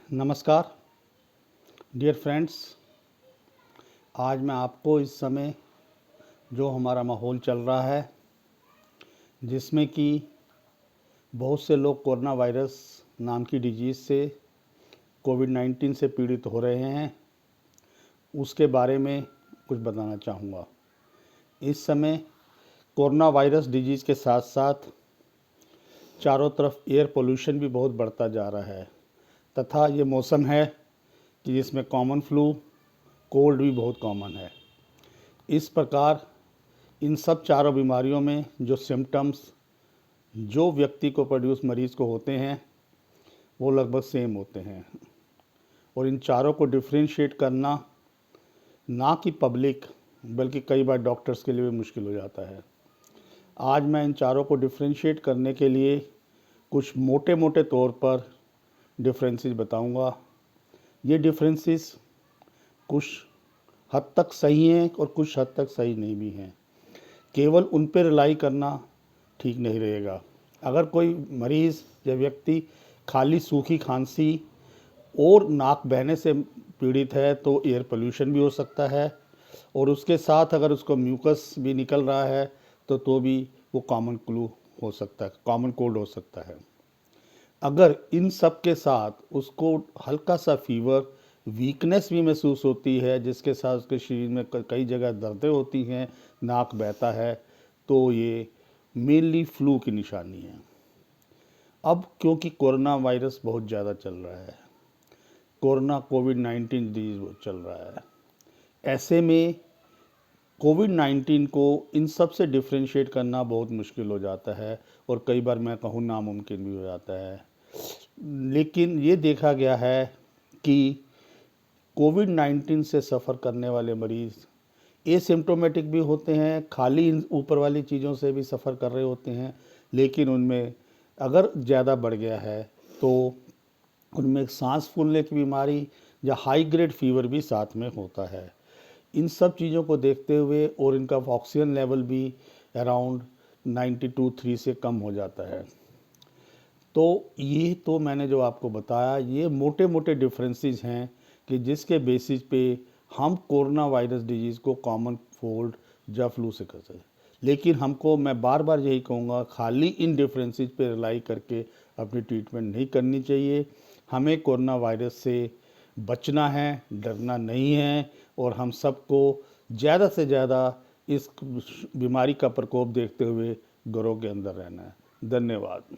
नमस्कार dear friends. आज मैं आपको इस समय जो हमारा माहौल चल रहा है जिसमें कि बहुत से लोग कोरोना वायरस नाम की डिजीज़ से कोविड-19 से पीड़ित हो रहे हैं, उसके बारे में कुछ बताना चाहूँगा। इस समय कोरोना वायरस डिजीज़ के साथ साथ चारों तरफ एयर पोल्यूशन भी बहुत बढ़ता जा रहा है तथा ये मौसम है कि जिसमें कॉमन फ्लू, कोल्ड भी बहुत कॉमन है। इस प्रकार इन सब चारों बीमारियों में जो सिम्टम्स जो व्यक्ति को मरीज़ को होते हैं वो लगभग सेम होते हैं और इन चारों को डिफरेंशिएट करना ना कि पब्लिक बल्कि कई बार डॉक्टर्स के लिए भी मुश्किल हो जाता है। आज मैं इन चारों को डिफरेंशिएट करने के लिए कुछ मोटे मोटे तौर पर डिफरेंसेस बताऊंगा। ये डिफरेंसेस कुछ हद तक सही हैं और कुछ हद तक सही नहीं भी हैं। केवल उन पर रिलाई करना ठीक नहीं रहेगा। अगर कोई मरीज़ या व्यक्ति खाली सूखी खांसी और नाक बहने से पीड़ित है तो एयर पोल्यूशन भी हो सकता है और उसके साथ अगर उसको म्यूकस भी निकल रहा है तो भी वो कॉमन फ्लू हो सकता है, कॉमन कोल्ड हो सकता है। अगर इन सब के साथ उसको हल्का सा फीवर, वीकनेस भी महसूस होती है जिसके साथ उसके शरीर में कई जगह दर्दें होती हैं, नाक बहता है, तो ये मेनली फ्लू की निशानी है। अब क्योंकि कोरोना वायरस बहुत ज़्यादा चल रहा है, कोविड-19 डिजीज़ चल रहा है, ऐसे में कोविड-19 को इन सब से डिफरेंशिएट करना बहुत मुश्किल हो जाता है और कई बार मैं कहूँ नामुमकिन भी हो जाता है। लेकिन ये देखा गया है कि कोविड-19 से सफ़र करने वाले मरीज़ एसिम्प्टोमेटिक भी होते हैं, खाली इन ऊपर वाली चीज़ों से भी सफ़र कर रहे होते हैं, लेकिन उनमें अगर ज़्यादा बढ़ गया है तो उनमें सांस फूलने की बीमारी या हाई ग्रेड फीवर भी साथ में होता है। इन सब चीज़ों को देखते हुए और इनका ऑक्सीजन लेवल भी अराउंड 92-3 से कम हो जाता है। तो ये तो मैंने जो आपको बताया ये मोटे मोटे डिफरेंसेस हैं कि जिसके बेसिस पे हम कोरोना वायरस डिजीज़ को कॉमन कोल्ड या फ्लू से कर सकते। लेकिन हमको मैं बार बार यही कहूँगा, खाली इन डिफरेंसेस पे रिलाई करके अपनी ट्रीटमेंट नहीं करनी चाहिए। हमें कोरोना वायरस से बचना है, डरना नहीं है और हम सबको ज़्यादा से ज़्यादा इस बीमारी का प्रकोप देखते हुए घरों के अंदर रहना है। धन्यवाद।